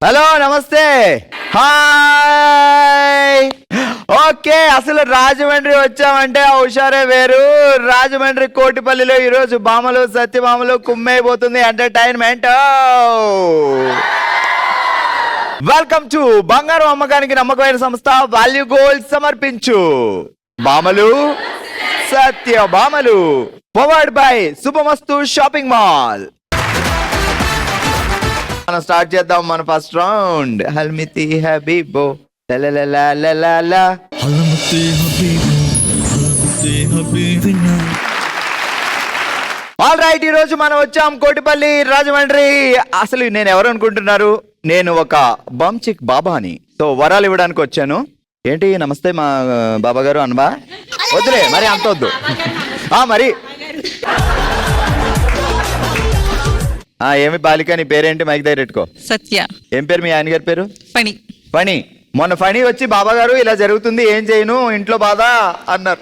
Hello నమస్తే hi. Okay, అసలు రాజమండ్రి వచ్చామంటే ఆ హుషారే వేరు. రాజమండ్రి కోటిపల్లిలో ఈరోజు భామలు సత్యభామలు కుమ్మేయబోతుంది ఎంటర్టైన్మెంట్. వెల్కమ్ టు బంగారం అమ్మకానికి నమ్మకమైన సంస్థ వాల్యూ గోల్డ్ సమర్పించు భామలు సత్యభామలు, powered by Subhamastu shopping mall. మనం స్టార్ట్ చేద్దాం మన ఫస్ట్ రౌండ్. హల్మితి హబీబో లలలలలలల. ఆల్ రైట్, ఈ రోజు మనం వచ్చాం కోటిపల్లి రాజమండ్రి. అసలు నేను ఎవరు అనుకుంటున్నారు? నేను ఒక బంచిక్ బాబాని. సో వరాలు ఇవ్వడానికి వచ్చాను. ఏంటి నమస్తే మా బాబా గారు అనబా? వద్దులే మరి, అంత వద్దు. మరి ఏమి బాలిక, నీ పేరేంటి? మైక్ దగ్గర పెట్టుకో. సత్య. ఏం పేరు మీ ఆయన గారి పేరు? ఫణి. ఫణి. మొన్న ఫణి వచ్చి బాబా గారు ఇలా జరుగుతుంది, ఏం చేయను, ఇంట్లో బాధ అన్నారు.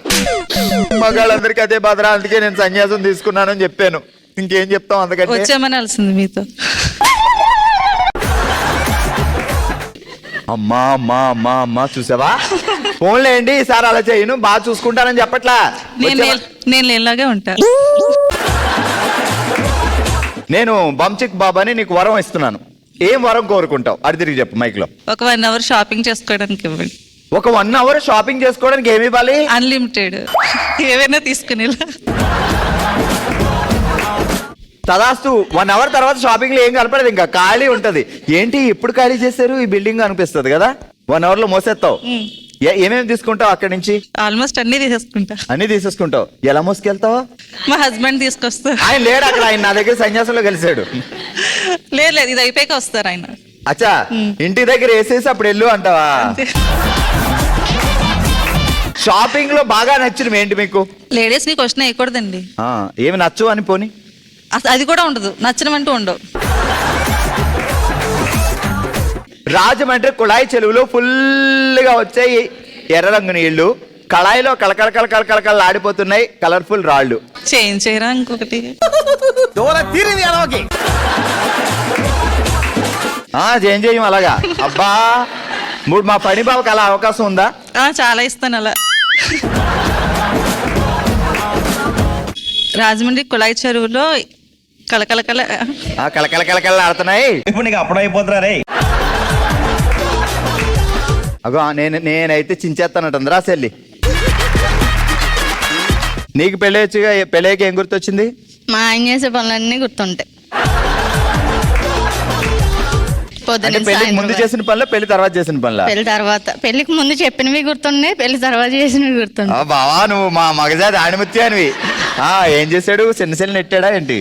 మగాళ్ళందరికీ అదే బాధరా, అందుకే నేను సన్యాసం తీసుకున్నానని చెప్పాను. ఇంకేం చెప్తాం అందుకంటే. వచ్చామనాల్సింది మీతో. అమ్మా అమ్మా అమ్మా అమ్మా, చూసావా? ఫోన్లే అండి, ఈసారి అలా చేయను, బాగా చూసుకుంటానని చెప్పట్లా. నేను లేలాగే ఉంటా. నేను బంచిక్ బాబాని నీకు వరం ఇస్తున్నాను. ఏం వరం కోరుకుంటావు? అది తిరిగి చెప్పు మైక్ లో. ఒక 1 hour షాపింగ్ చేసుకోవడానికి ఇవ్వండి. ఒక 1 hour షాపింగ్ చేసుకోవడానికి ఏమి ఇవ్వాలి? అన్లిమిటెడ్, ఏవైనా తీసుకునేలా. తదాస్తు. 1 hour తర్వాత షాపింగ్ లో ఏం కనపడదు, ఇంకా ఖాళీ ఉంటది. ఏంటి ఎప్పుడు ఖాళీ చేశారు ఈ బిల్డింగ్ అనిపిస్తుంది కదా. 1 hour లో మోసేస్తావు. ఏమేమి తీసుకుంటావు అక్కడి నుంచి? ఆల్మోస్ట్ అన్ని తీసేసుకుంటా. అన్ని తీసేసుకుంటావు. ఎలా మోసుకెళ్తావు? మా హస్బెండ్ తీసుకొస్తా. ఆయన లేడు అక్కడ, ఆయన నా దగ్గర సన్యాసంలో కలిసాడు. లేదు ఇది అయిపోయాక వస్తారు ఆయన. అచ్చా, ఇంటి దగ్గర వేసేసి అప్పుడు వెళ్ళు అంటావా? షాపింగ్ లో బాగా నచ్చిన ఏంటి మీకు? లేడీస్ ని క్వశ్చన్ వేయకూడదండి. ఏమి నచ్చు అని పోని. అది కూడా ఉండదు, నచ్చనమంటూ ఉండవు. రాజమండ్రి కుళాయి చెరువులో ఫుల్ గా వచ్చాయి ఎర్ర రంగు నీళ్లు. కళాయిలో కళకళ కళకళ కళకళ ఆడిపోతున్నాయి కలర్ఫుల్ రాళ్ళు. చేంజ్ చేయరా ఇంకొకటి? చేంజ్ చేయం అలాగా. అబ్బా, మా పని బాబుకి అలా అవకాశం ఉందా? చాలా ఇస్తాను అలా. రాజమండ్రి కుళాయి చెరువులో కళకళ కళకళ కళకళ ఆడుతున్నాయి. ఇప్పుడు నీకు అప్పుడు అయిపోతున్నా రే. అగో నేనైతే చించేస్తానంటుంది రా సెల్లి. నీకు పెళ్ళొచ్చుగా, పెళ్ళకి ఏం గుర్తొచ్చింది? మా ఆయన చేసే పనులన్నీ గుర్తుంటాయి. పెళ్లికి ముందు చేసిన పనులు, పెళ్లి తర్వాత చేసిన పనులు? పెళ్లి తర్వాత. పెళ్లికి ముందు చెప్పినవి గుర్తున్నాయి, పెళ్లి తర్వాత చేసినవి గుర్తున్నాయి. బావా, నువ్వు మా మగజాతి ఆణిముత్యానివి. ఏం చేశాడు? చిన్న నెట్టాడా ఏంటి?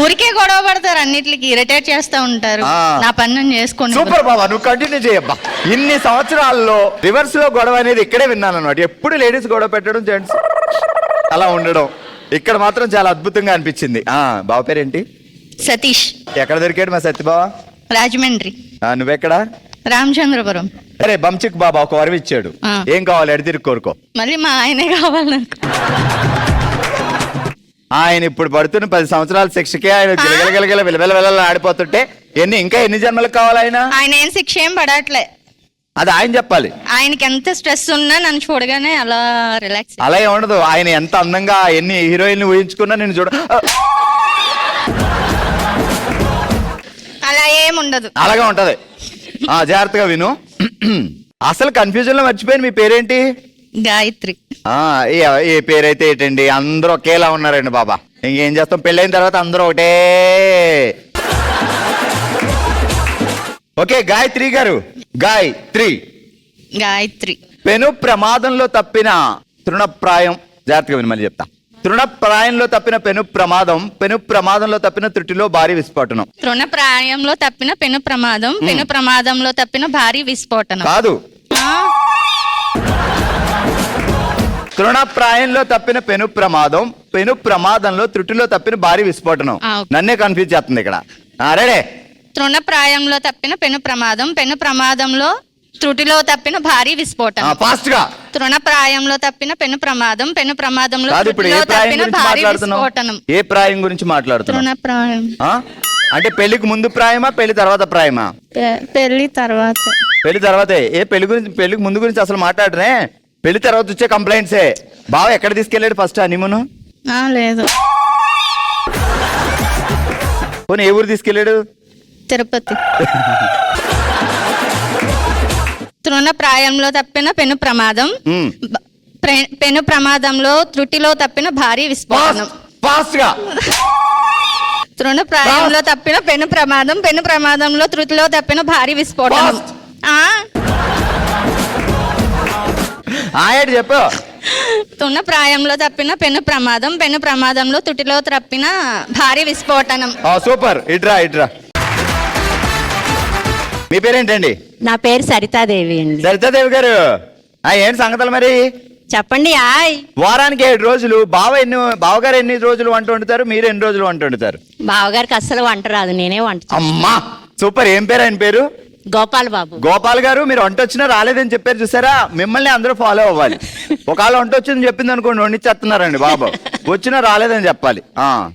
ఊరికే గొడవ పడతారు, అన్నిటికి ఇరిటేట్ చేస్తా ఉంటారు. నా పని నేను చేసుకుంటా. సూపర్ బాబా, నువ్వు కంటిన్యూ చేయబ్బా. ఇన్ని సంవత్సరాల్లో రివర్స్ లో గొడవ అనేది ఇక్కడే విన్నాను అనమాట. ఎప్పుడు లేడీస్ గొడవ పెట్టడం, జెంట్స్ అలా ఉండడం. ఇక్కడ మాత్రం చాలా అద్భుతంగా అనిపించింది. బావ పేరేంటి? సతీష్. ఎక్కడ దొరికాడు మా సత్యబావ? రాజమండ్రి. నువ్వెక్కడా? రామచంద్రపురం. అరే బంచిక్ బాబా ఒక వరం ఇచ్చాడు. ఏం కావాలి అడి తిరిగి కోరుకో. మళ్ళీ మా ఆయనే కావాలి నాకు. ఆయన ఇప్పుడు పడుతున్న 10 సంవత్సరాల శిక్షకే ఆయన గిలగిలగిలగిల విలవిల ఆడిపోతుంటే ఇంకా ఎన్ని జన్మలకు కావాలి? ఆయన ఏం శిక్ష ఏం పడట్లే, అది ఆయన చెప్పాలి. ఆయనకి ఎంత స్ట్రెస్ ఉన్నా నన్ను చూడగానే అలా రిలాక్స్. అలా ఉండదు. ఆయన ఎంత అందంగా ఎన్ని హీరోయిన్లు ఊహించుకున్నా నేను చూడ, అలా ఏముండదు. అలాగే ఉంటది. జాగ్రత్తగా విను. అసలు కన్ఫ్యూజన్ లో మర్చిపోయాను, మీ పేరేంటి? గాయత్రి. ఏ పేరైతే ఏంటండి, అందరూ ఒకేలా ఉన్నారండి బాబా. ఇంకేం చేస్తాం, పెళ్ళైన తర్వాత అందరూ ఒకటే. ఓకే, గాయత్రి గారు. గాయత్రి. పెను ప్రమాదంలో తప్పిన తృణప్రాయం. జాగ్రత్తగా విని మళ్ళీ చెప్తా. తృణప్రాయంలో తప్పిన పెను ప్రమాదంలో తప్పిన త్రుటిలో భారీ విస్ఫోటనం. తృణప్రాయంలో తప్పిన పెను ప్రమాదం, పెను ప్రమాదంలో తప్పిన భారీ విస్ఫోటనం కాదు. తృణప్రాయంలో తప్పిన పెను ప్రమాదంలో త్రుటిలో తప్పిన భారీ విస్ఫోటనం. నన్నే కన్ఫ్యూజ్ చేస్తుంది ఇక్కడ. రెడీ? తృణప్రాయంలో తప్పిన పెను ప్రమాదంలో త్రుటిలో తప్పిన భారీ విస్ఫోటనం. ఫాస్ట్ గా. తృణప్రాయంలో తప్పిన పెను ప్రమాదంలో త్రుటిలో తప్పిన భారీ విస్ఫోటనం. ఏ ప్రాయం గురించి మాట్లాడుతున్నావు? తృణప్రాయం. అంటే పెళ్లికి ముందు ప్రాయమా పెళ్లి తర్వాత ప్రాయమా? పెళ్లి తర్వాత. పెళ్లి తర్వాతే. పెళ్లికి ముందు గురించి అసలు మాట్లాడరే, పెళ్లి తర్వాత వచ్చే కంప్లైంట్సే. బావ ఎక్కడ తీసుకెళ్ళాడు ఫస్ట్ హనీమూన్? లేదు, పోనీ ఏ ఊరు తీసుకెళ్ళాడు? తిరుపతి. తృణ ప్రాయంలో తప్పిన పెను ప్రమాదం, ఉమ్. పెను ప్రమాదంలో త్రుటిలో తప్పిన భారీ విస్ఫోటనం. ఫాస్ట్ గా. తృణ ప్రాయంలో తప్పిన పెను ప్రమాదం, పెను ప్రమాదంలో త్రుటిలో తప్పిన భారీ విస్ఫోటనం. Fast. ఆ చెప్పు. తృణ ప్రాయంలో తప్పిన పెను ప్రమాదం, పెను ప్రమాదంలో త్రుటిలో తప్పిన భారీ విస్ఫోటనం. సూపర్. ఇట్రా. మీ పేరేంటండి? నా పేరు సరితాదేవి అండి. సరితాదేవి గారు, ఏంటి సంగతులు మరి? చెప్పండి. ఆయ్, వారానికి 7 రోజులు బావగారు ఎన్ని రోజులు వంట వండుతారు, మీరు ఎన్ని రోజులు వంట వండుతారు? బావగారికి అస్సలు వంట రాదు, నేనే వంట చేస్తాను. అమ్మా సూపర్. ఏం పేరు ఆయన పేరు? గోపాల్ బాబు. గోపాల్ గారు, మీరు వంట వచ్చినా రాలేదని చెప్పారు చూసారా, మిమ్మల్ని అందరూ ఫాలో అవ్వాలి. ఒకవేళ వంట వచ్చిందని చెప్పింది అనుకోండి, వండిచ్చేస్తున్నారండి బాబు. వచ్చినా రాలేదని చెప్పాలి.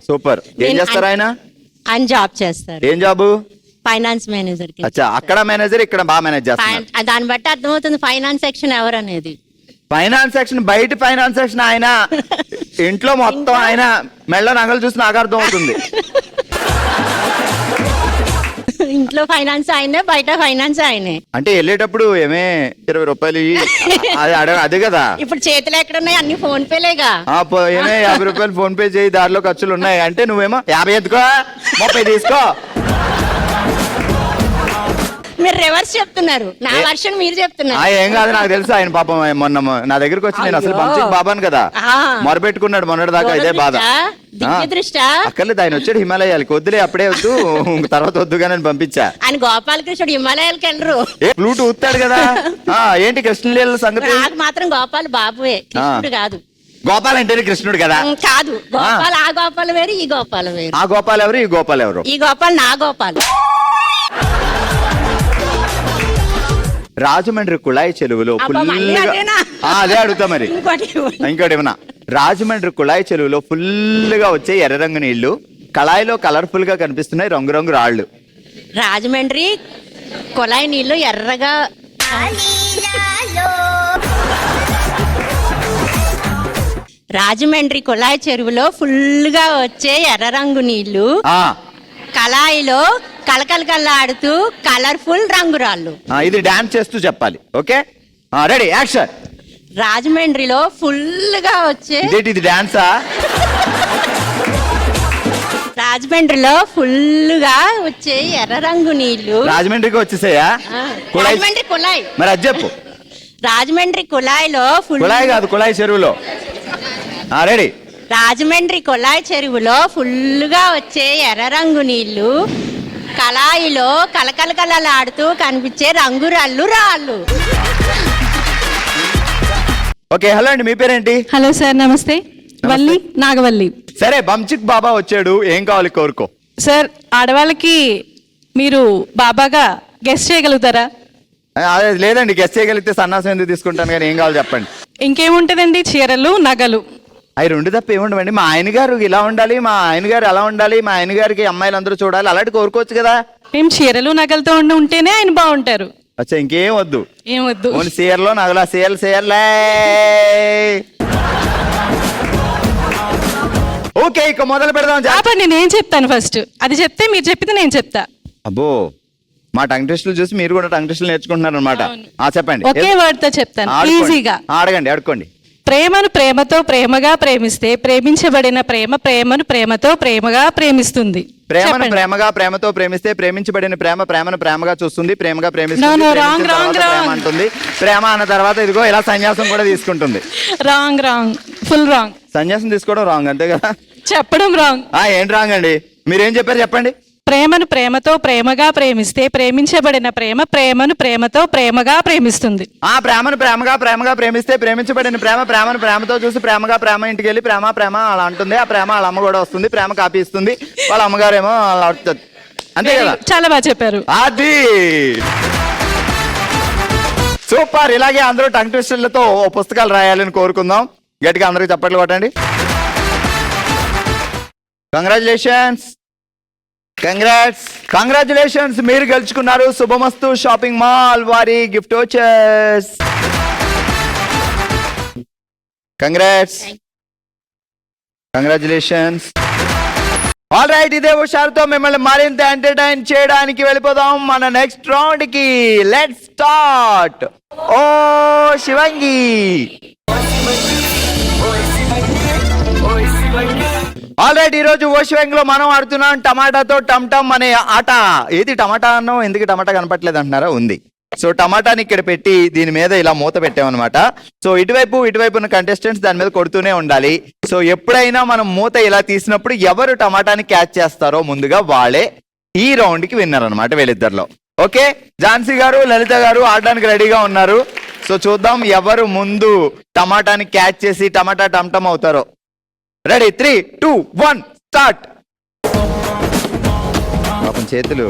సూపర్. ఏం చేస్తారు ఆయన? ఆయన జాబ్ చేస్తారు. ఏం జాబు? Finance manager. అచ్చా, అక్కడ మేనేజర్, ఇక్కడ బాగా మేనేజ్ చేస్తారు. దాన్ని బట్టి అర్థమవుతుంది ఫైనాన్స్ సెక్షన్ ఎవరు అనేది. ఫైనాన్స్ సెక్షన్ బయట, ఫైనాన్స్ సెక్షన్ ఆయన, ఇంట్లో మొత్తం ఆయన మెళ్ళ నగలు చూసి నాకు అర్థం అవుతుంది. ఇంట్లో ఫైనాన్స్ ఆయనే, బయట ఫైనాన్స్ ఆయనే. అంటే వెళ్ళేటప్పుడు 20 రూపాయలు అదే కదా. ఇప్పుడు చేతులు ఎక్కడున్నాయి, అన్ని ఫోన్ పేలేగా. 50 రూపాయలు ఫోన్ పే చేయి, దారిలో ఖర్చులు ఉన్నాయి అంటే నువ్వేమో 50 ఎత్తుకో, 30 తీసుకో. మీరు రివర్స్ చెప్తున్నారు, నా వర్షన్ మీరు చెప్తున్నారు. ఏం కాదు, నాకు తెలుసు. ఆయన పాపం మొన్న నా దగ్గరికి వచ్చి, నేను అసలు పంపించి బాబాను కదా మొరపెట్టుకున్నాడు మొన్నటి దాకా. ఇదే బాధ. అక్కర్లేదు, ఆయన వచ్చాడు హిమాలయాలకి. వద్దులే, అప్పుడే వద్దు, తర్వాత వద్దుగా నేను పంపించా. ఆయన గోపాలకృష్ణుడు హిమాలయాలకు వెళ్ళరు. ఫ్లూట్ ఊతాడు కదా. ఏంటి కృష్ణలీల సంగతి? నాకు మాత్రం గోపాల్ బాబువే, కృష్ణుడు కాదు. గోపాల్ అంటేనే కృష్ణుడు కదా. కాదు, గోపాల్ ఆ గోపాల్ వేరు, ఈ గోపాల్ వేరు. ఆ గోపాల్ ఎవరు, ఈ గోపాల్ ఎవరు? ఈ గోపాల్ నా గోపాల్. రాజమండ్రి కుళాయి చెరువులో అదే అడుగుతా మరి. ఇంకోటి ఏమన్నా? రాజమండ్రి కుళాయి చెరువులో ఫుల్గా వచ్చే ఎర్ర రంగు నీళ్లు, కళాయిలో కలర్ఫుల్ గా కనిపిస్తున్నాయి రంగురంగు రాళ్లు. రాజమండ్రి కుళాయి నీళ్లు ఎర్రగా, రాజమండ్రి కుళాయి చెరువులో ఫుల్ గా వచ్చే ఎర్ర రంగు నీళ్లు, కళాయిలో కలకలకల్లాడుతూ కలర్ఫుల్ రంగురాళ్ళు. ఇది డాన్స్ చేస్తూ చెప్పాలి. Okay, ready, action. రాజమండ్రిలో ఫుల్ గా వచ్చే, ఇది డాన్సా? రాజమండ్రిలో ఫుల్ గా వచ్చే ఎర్ర రంగు నీళ్లు రాజమండ్రికి వచ్చేసాయా? రాజమండ్రి కుళాయి మరి అది చెప్పు. రాజమండ్రి కుళాయిలో కుళాయి కాదు, కుళాయి చెరువులో. రెడీ. రాజమండ్రి కుళాయి చెరువులో ఫుల్ గా వచ్చే ఎర్ర రంగు నీళ్లు, కళాయిలో కలకలకలలాడుతూ కనిపించే రంగురాళ్ళు రాళ్ళు. ఓకే, హలో అండి, మీ పేరేంటి? హలో సార్, నమస్తే. వల్లి, నాగవల్లి. సరే, బంచిక్ బాబా వచ్చాడు, ఏం కావాలి కోరుకో. సార్, ఆడవాళ్ళకి మీరు బాబాగా గెస్ట్ చేయగలుగుతారా? అదే లేదండి, గెస్ట్ చేయగలిగితే సన్నాసం ఎందుకు తీసుకుంటాను, కానీ ఏం కావాలి చెప్పండి. ఇంకేముంటదండి, చీరలు, నగలు. అవి 2 తప్ప ఏముండవండి. మా ఆయన గారు ఇలా ఉండాలి, మా ఆయన గారు అలా ఉండాలి, మా ఆయన గారికి అమ్మాయిలు అందరూ చూడాలి, అలాంటి కోరుకోవచ్చు కదా. మేము చీరలు నగలతో ఉంటేనే ఆయన బాగుంటారు. అచ్చా, ఇంకేం వద్దు? ఏం వద్దు. ఓన్లీ చీరలో నగల, చీరలే. ఓకే, ఇక మొదలు పెడదాం. కాబట్టి నేనేం చెప్తాను ఫస్ట్, అది చెప్తే మీరు చెప్పింది నేను చెప్తా. అబ్బో, మా టంగ్ టెస్టులు చూసి మీరు కూడా టంగ్ టెస్టులు నేర్చుకుంటున్నారు అనమాట. చెప్పండి. ఒకే వర్డ్ తో చెప్తాను, ఈజీగా. అడగండి. ప్రేమను ప్రేమతో ప్రేమగా ప్రేమిస్తే ప్రేమించబడిన ప్రేమ ప్రేమను ప్రేమతో ప్రేమగా ప్రేమిస్తుంది. ప్రేమను ప్రేమగా ప్రేమతో ప్రేమిస్తే ప్రేమించబడిన ప్రేమ ప్రేమను ప్రేమగా చూస్తుంది, ప్రేమగా ప్రేమిస్తుంది. ప్రేమ అంటుంది, ప్రేమ అన్న తర్వాత ఇదిగో ఇలా సన్యాసం కూడా తీసుకుంటుంది. Wrong, full wrong. సన్యాసం తీసుకోవడం రాంగ్, అంతే కదా? చెప్పడం రాంగ్. ఏంటి రాంగ్ అండి? మీరేం చెప్పారు చెప్పండి. ప్రేమను ప్రేమతో ప్రేమగా ప్రేమిస్తే ప్రేమించబడిన ప్రేమ ప్రేమను ప్రేమతో ప్రేమగా ప్రేమిస్తుంది. ప్రేమను ప్రేమగా ప్రేమిస్తే ప్రేమించబడిన ప్రేమ ప్రేమను ప్రేమతో చూసి ప్రేమ ఇంటికి వెళ్ళి ప్రేమ అలా అంటుంది. ఆ ప్రేమ వాళ్ళ అమ్మ కూడా వస్తుంది, ప్రేమ కాపీ ఇస్తుంది, వాళ్ళ అమ్మగారేమో అలా, అంతే కదా? చాలా బాగా చెప్పారు. అది సూపర్. ఇలాగే అందరూ టంగ్ ట్విస్టర్లతో పుస్తకాలు రాయాలని కోరుకుందాం. గట్టిగా అందరికి చప్పట్లు కొట్టండి. కంగ్రాచులేషన్స్. కంగ్రాచులేషన్స్, మీరు గెలుచుకున్నారు శుభమస్తు షాపింగ్ మాల్ వారి gift vouchers. Congratulations. All right, ఇదే హుషారుతో మిమ్మల్ని మరింత ఎంటర్టైన్ చేయడానికి వెళ్ళిపోదాం మన నెక్స్ట్ రౌండ్ కి. Let's start. ఓ శివంగి. ఆల్ రైట్, ఈ రోజు ఓ శివంగిలో మనం ఆడుతున్నాం టమాటాతో టమ్ టమ్ అనే ఆట. ఏది టమాటా అన్నాం, ఎందుకు టమాటా కనపట్లేదు అంటున్నారా? ఉంది. సో టమాటాని ఇక్కడ పెట్టి దీని మీద ఇలా మూత పెట్టామన్నమాట. సో ఇటువైపు ఉన్న కంటెస్టెంట్స్ దాని మీద కొడుతూనే ఉండాలి. సో ఎప్పుడైనా మనం మూత ఇలా తీసినప్పుడు ఎవరు టమాటాని క్యాచ్ చేస్తారో ముందుగా వాళ్ళే ఈ రౌండ్ కి విన్నర్ అనమాట వీళ్ళిద్దరిలో. ఓకే, ఝాన్సీ గారు, లలిత గారు ఆడడానికి రెడీగా ఉన్నారు. సో చూద్దాం ఎవరు ముందు టమాటాని క్యాచ్ చేసి టమాటా టమ్ టమ్ అవుతారో. Ready, 3, 2, 1 start. పాపం చేతులు.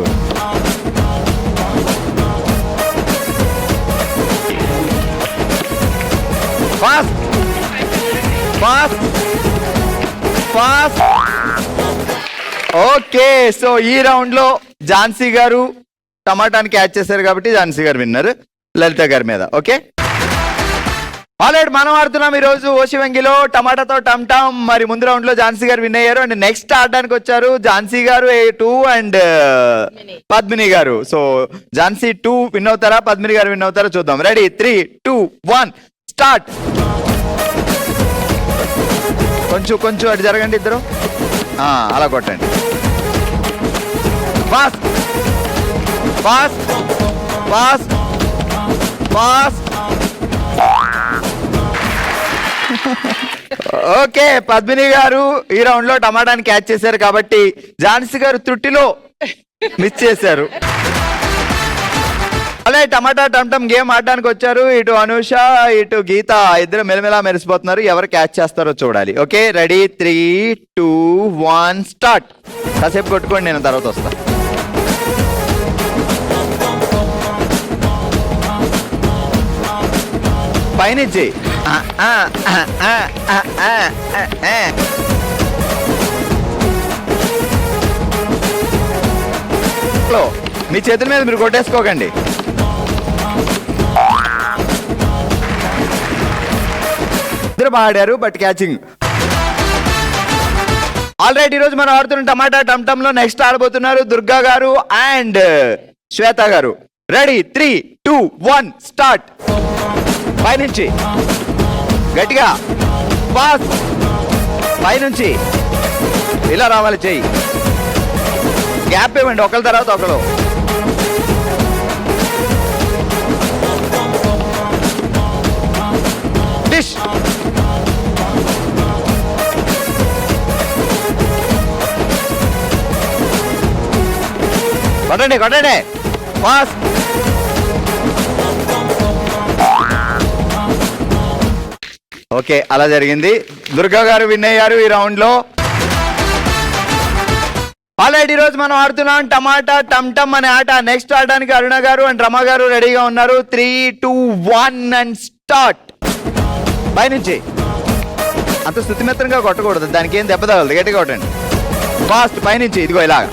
ఫాస్ట్. ఓకే, సో ఈ రౌండ్ లో ఝాన్సీ గారు టమాటాని క్యాచ్ చేశారు కాబట్టి ఝాన్సీ గారు విన్నర్ లలిత గారి మీద. ఓకే, ఆల్రెడీ మనం ఆడుతున్నాం ఈ రోజు ఓశివంగిలో టమాటాతో టమ్ టమ్. మరి ముందు రౌండ్ లో ఝాన్సీ గారు విన్ అయ్యారు. అండ్ నెక్స్ట్ ఆడడానికి వచ్చారు ఝాన్సీ గారు 2 అండ్ పద్మిని గారు. సో ఝాన్సీ 2 విన్ అవుతారా, పద్మిని గారు విన్ అవుతారా చూద్దాం. Ready, 3, 2, 1 start. కొంచెం అటు జరగండి ఇద్దరు. అలా కొట్టండి. ఫాస్ట్. ఓకే, పద్మిని గారు ఈ రౌండ్ లో టమాటాని క్యాచ్ చేశారు కాబట్టి ఝాన్సీ గారు త్రుటిలో మిస్ చేశారు. అలాగే టమాటా టమ్ టమ్ గేమ్ ఆడడానికి వచ్చారు. ఇటు అనూష, ఇటు గీత ఇద్దరు మెలమెలా మెరిసిపోతున్నారు. ఎవరు క్యాచ్ చేస్తారో చూడాలి. Okay, ready, 3, 2, 1 start. కాసేపు కొట్టుకోండి, నేను తర్వాత వస్తా. పైనుంచి మీ చేతుల మీద మీరు కొట్టేసుకోకండి. ఇద్దరు బాడారు బట్ క్యాచింగ్. ఆల్రైట్, ఈ రోజు మనం ఆడుతున్న టమాటా టమ్ టమ్ లో నెక్స్ట్ ఆడబోతున్నారు దుర్గా గారు అండ్ శ్వేత గారు. Ready, 3, 2, 1 start. పైనుంచి గట్టిగా ఫాస్ట్. పైనుంచి ఇలా రావాలి, చెయ్యి గ్యాప్ ఇవ్వండి ఒకరి తర్వాత ఒకరు. డిష్. కొట్టండి ఫాస్ట్. ఓకే, అలా జరిగింది. దుర్గా గారు విన్ అయ్యారు ఈ రౌండ్ లో. ఆల్రెడీ ఈ రోజు మనం ఆడుతున్నాం టమాటా టమ్ టమ్ అనే ఆట. నెక్స్ట్ ఆడడానికి అరుణ గారు అండ్ రమ గారు రెడీగా ఉన్నారు. 3, 2, 1 అండ్ స్టార్ట్. పైనుంచి అంత స్థుతిమెత్తంగా కొట్టకూడదు, దానికి ఏం దెబ్బ తగలదు, గట్టిగా కొట్టండి. ఫాస్ట్. పైనుంచి ఇదిగో ఇలాగా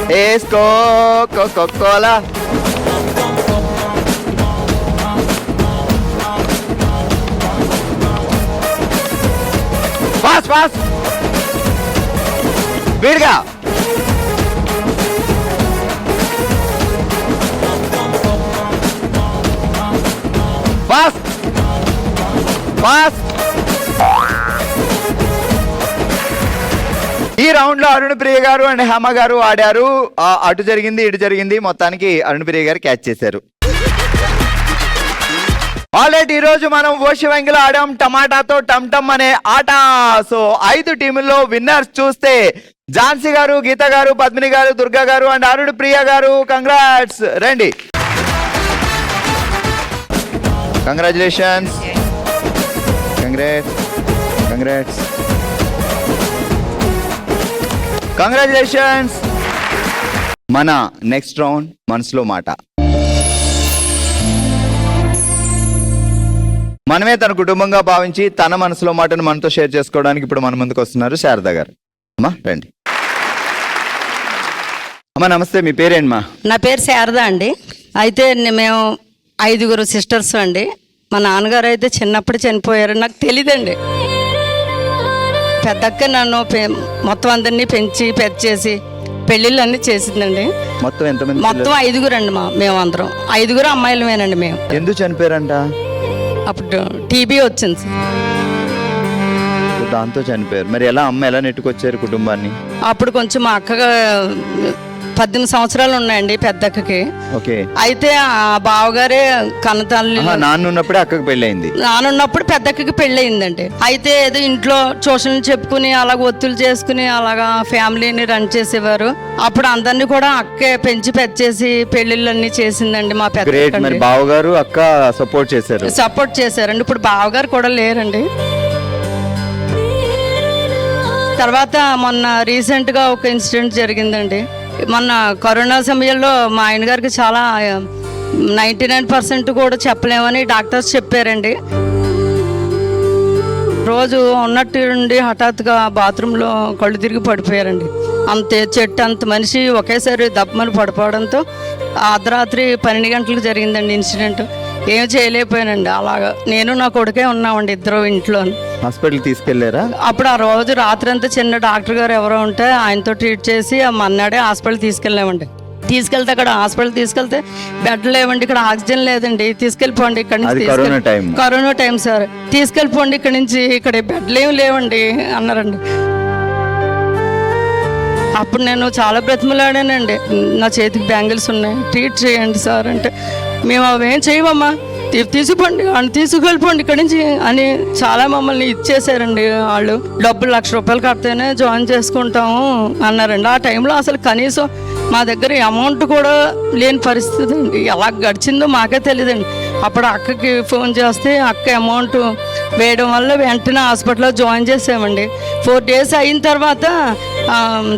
వేసుకో కోలా. ఫాస్ట్ స్పీడ్గా. ఫాస్ట్. ఈ రౌండ్ లో అరుణ్ ప్రియ గారు అండ్ హేమ గారు ఆడారు. అటు జరిగింది ఇటు జరిగింది, మొత్తానికి అరుణ్ ప్రియ గారు క్యాచ్ చేశారు. ఆల్రెడీ ఈ రోజు మనం ఓశివంగిలో ఆడాం టమాటాతో టమ్ టమ్ అనే ఆట. సో 5 టీముల్లో విన్నర్స్ చూస్తే ఝాన్సీ గారు, గీత గారు, పద్మిని గారు, దుర్గా గారు అండ్ అరుణ్ ప్రియ గారు. కంగ్రాట్స్. రండి, కంగ్రాచులేషన్స్. కంగ్రాచులేషన్స్. మన నెక్స్ట్ రౌండ్ మనసులో మాట. మనమే తన కుటుంబంగా భావించి తన మనసులో మాటను మనతో షేర్ చేసుకోవడానికి ఇప్పుడు మన ముందుకు వస్తున్నారు శారద గారు. అమ్మా రండి. అమ్మ నమస్తే, మీ పేరేంటమ్మా? నా పేరు శారద అండి. అయితే మేము 5 సిస్టర్స్ అండి. మా నాన్నగారు అయితే చిన్నప్పుడు చనిపోయారు, నాకు తెలీదండి. పెద్దక్క నన్ను మొత్తం అందరినీ పెంచి పెద్ద చేసి పెళ్ళిళ్ళు అన్నీ చేసిందండి. మొత్తం ఎంతమంది? మొత్తం 5 అండి. మేము అందరం 5 అమ్మాయిలమేనండి. మేము ఎందుకు చనిపోయారంట? అప్పుడు టీబీ వచ్చింది సార్. దాంతో చనిపోయారు. మరి ఎలా అమ్మ ఎలా నెట్టుకొచ్చారు కుటుంబాన్ని? అప్పుడు కొంచెం మా అక్కగా 18 సంవత్సరాలు ఉన్నాయండి పెద్దక్కకి. ఓకే. అయితే ఆ బావగారే కన్నతల్లి. నాన్న ఉన్నప్పుడే అక్కకి పెళ్ళయింది. నానున్నప్పుడు పెద్దక్కకి పెళ్ళి అయిందండి. అయితే ఏదో ఇంట్లో ట్యూషన్లు చెప్పుకుని అలాగ ఒత్తులు చేసుకుని అలాగా ఫ్యామిలీని రన్ చేసేవారు. అప్పుడు అందరినీ కూడా అక్కే పెంచి పెంచేసి పెళ్లిళ్ళన్నీ చేసిందండి మా గ్రేట్. మరి పెద్ద బావగారు అక్క సపోర్ట్ చేశారు. సపోర్ట్ చేశారండి. ఇప్పుడు బావగారు కూడా లేరండి. తర్వాత మొన్న రీసెంట్గా ఒక ఇన్సిడెంట్ జరిగిందండి. మొన్న కరోనా సమయంలో మా ఆయన గారికి చాలా 99% కూడా చెప్పలేమని డాక్టర్స్ చెప్పారండి. రోజు ఉన్నట్టు నుండి హఠాత్తుగా బాత్రూంలో కళ్ళు తిరిగి పడిపోయారండి. అంతే చెట్టు అంత మనిషి ఒకేసారి దప్పమని పడిపోవడంతో అర్ధరాత్రి 12 గంటలకు జరిగిందండి ఇన్సిడెంట్. ఏం చేయలేకపోయానండి. అలాగా నేను నా కొడుకే ఉన్నామండి, ఇద్దరు ఇంట్లో. హాస్పిటల్ తీసుకెళ్లారా? అప్పుడు ఆ రోజు రాత్రి అంతా చిన్న డాక్టర్ గారు ఎవరో ఉంటే ఆయనతో ట్రీట్ చేసి మన్నాడే హాస్పిటల్ తీసుకెళ్ళామండి. తీసుకెళ్తే అక్కడ హాస్పిటల్ తీసుకెళ్తే బెడ్ లేవండి, ఇక్కడ ఆక్సిజన్ లేదండి, తీసుకెళ్ళిపోండి ఇక్కడ నుంచి. Corona time sir. తీసుకెళ్ళిపోండి ఇక్కడ నుంచి, ఇక్కడ బెడ్లు ఏమి లేవండి అన్నారండి. అప్పుడు నేను చాలా బ్రతిమలాడానండి. నా చేతికి బ్యాంగిల్స్ ఉన్నాయి, ట్రీట్ చేయండి సార్ అంటే, మేము అవేం చేయమమ్మా, తీసుకుపోండి అని తీసుకెళ్ళిపోండి ఇక్కడి నుంచి అని చాలా మమ్మల్ని ఇచ్చేసారండి. వాళ్ళు డబ్బులు ₹1,00,000 కడితేనే జాయిన్ చేసుకుంటాము అన్నారండి. ఆ టైంలో అసలు కనీసం మా దగ్గర అమౌంట్ కూడా లేని పరిస్థితి అండి. ఎలా గడిచిందో మాకే తెలియదండి. అప్పుడు అక్కకి ఫోన్ చేస్తే అక్క అమౌంట్ వేయడం వల్ల వెంటనే హాస్పిటల్లో జాయిన్ చేసామండి. 4 days అయిన తర్వాత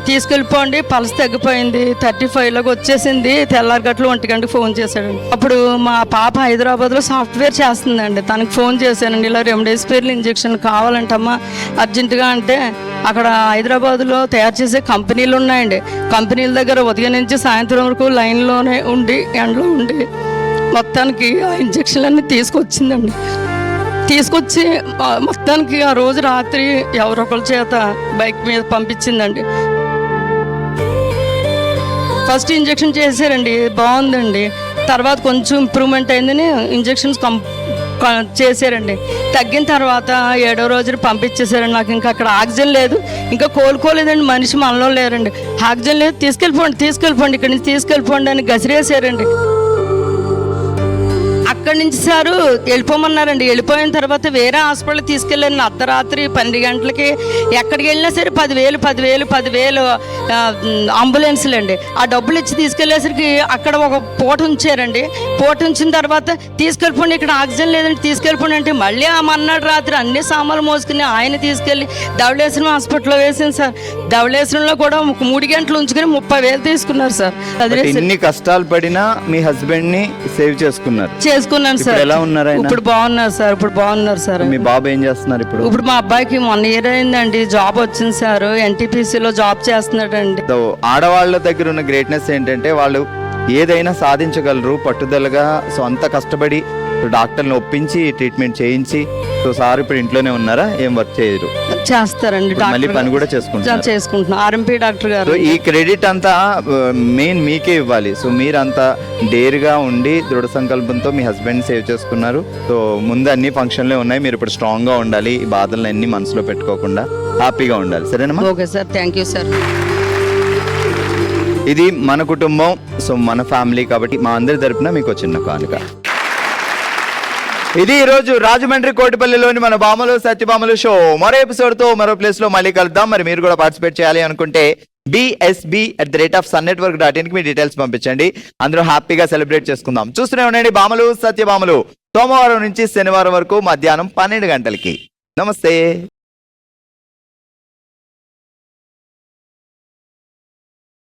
తీసుకెళ్ళిపోండి, పల్స్ తగ్గిపోయింది, 35లోకి వచ్చేసింది, తెల్లారిగట్లు 1 గంటకి ఫోన్ చేశాడండి. అప్పుడు మా పాప హైదరాబాద్లో సాఫ్ట్వేర్ చేస్తుందండి. తనకి ఫోన్ చేశానండి, ఇలా రెమ్డెసివిర్ ఇంజెక్షన్ కావాలంటమ్మా అర్జెంటుగా అంటే, అక్కడ హైదరాబాద్లో తయారు చేసే కంపెనీలు ఉన్నాయండి. కంపెనీల దగ్గర ఉదయం నుంచి సాయంత్రం వరకు లైన్లోనే ఉండి ఎండలో ఉండి మొత్తానికి ఆ ఇంజక్షన్లన్నీ తీసుకొచ్చిందండి. తీసుకొచ్చి మొత్తానికి ఆ రోజు రాత్రి ఎవరొకరి చేత బైక్ మీద పంపించిందండి. ఫస్ట్ ఇంజెక్షన్ చేశారండి, బాగుందండి. తర్వాత కొంచెం ఇంప్రూవ్మెంట్ అయిందని ఇంజెక్షన్స్ చేశారండి. తగ్గిన తర్వాత 7వ రోజు పంపించేశారండి. నాకు ఇంకా అక్కడ ఆక్సిజన్ లేదు, ఇంకా కోలుకోలేదండి, మనిషి మనలో లేరండి. ఆక్సిజన్ లేదు, తీసుకెళ్ళిపోండి ఇక్కడి నుంచి తీసుకెళ్ళిపోండి అని గసిరేసారండి. అక్కడి నుంచి సారు వెళ్ళిపోమన్నారండి. వెళ్ళిపోయిన తర్వాత వేరే హాస్పిటల్ తీసుకెళ్ళాను. అర్ధరాత్రి 12 గంటలకి ఎక్కడికి వెళ్ళినా సరే 10,000 అంబులెన్స్లు అండి. ఆ డబ్బులు ఇచ్చి తీసుకెళ్ళేసరికి అక్కడ ఒక పూట ఉంచారండి. పూట ఉంచిన తర్వాత తీసుకెళ్ళిపోండి, ఇక్కడ ఆక్సిజన్ లేదండి, తీసుకెళ్ళిపోండి అంటే మళ్ళీ ఆ మన్నాడు రాత్రి అన్ని సామాన్లు మోసుకుని ఆయన తీసుకెళ్ళి ధవళేశ్వరం హాస్పిటల్లో వేసింది సార్. ధవళేశ్వరంలో కూడా 3 గంటలు ఉంచుకుని 30,000 తీసుకున్నారు సార్. ఎన్ని కష్టాలు పడినా మీ హస్బెండ్ ని సేవ్ చేసుకున్నాను సార్. ఎలా ఉన్నారు? ఇప్పుడు బాగున్నారు సార్. మీ బాబు ఏం చేస్తున్నారు ఇప్పుడు? ఇప్పుడు మా అబ్బాయికి 1 year అయిందండి, జాబ్ వచ్చింది సార్. NTPCలో జాబ్ చేస్తున్నాడండి. ఆడవాళ్ళ దగ్గర ఉన్న గ్రేట్నెస్ ఏంటంటే వాళ్ళు ఏదైనా సాధించగలరు పట్టుదలగా. సో అంత కష్టపడి డాక్టర్ని ఒప్పించి ట్రీట్మెంట్ చేయించి. సో సార్ ఇప్పుడు ఇంట్లోనే ఉన్నారా? ఏం వర్క్ చేయరు? చేస్తారండి, మళ్ళీ పని కూడా చేసుకుంటున్నాం. RMP డాక్టర్ గారు. ఈ క్రెడిట్ అంతా మెయిన్ మీకే ఇవ్వాలి. సో మీరు అంత డేర్గా ఉండి దృఢ సంకల్పంతో మీ హస్బెండ్ సేవ్ చేసుకున్నారు. సో ముందు అన్ని ఫంక్షన్లే ఉన్నాయి, మీరు ఇప్పుడు స్ట్రాంగ్ గా ఉండాలి, ఈ బాధలను అన్ని మనసులో పెట్టుకోకుండా హ్యాపీగా ఉండాలి. సరేనమ్మా? Okay sir, thank you sir. ఇది మన కుటుంబం, సో మన ఫ్యామిలీ కాబట్టి మా అందరి తరపున మీకు చిన్న కానుక. ఇది ఈ రోజు రాజమండ్రి కోటిపల్లిలోని మన బామలు సత్యభామలు షో. మరో ఎపిసోడ్ తో మరో ప్లేస్ లో మళ్ళీ కలుద్దాం. మరి మీరు కూడా పార్టిసిపేట్ చేయాలి అనుకుంటే bsb@sunnetwork.in కి మీ డీటెయిల్స్ పంపించండి. అందరూ హ్యాపీగా సెలబ్రేట్ చేసుకుందాం. చూస్తూనే ఉండండి బామలు సత్యభామలు, సోమవారం నుంచి శనివారం వరకు మధ్యాహ్నం 12 గంటలకి. నమస్తే.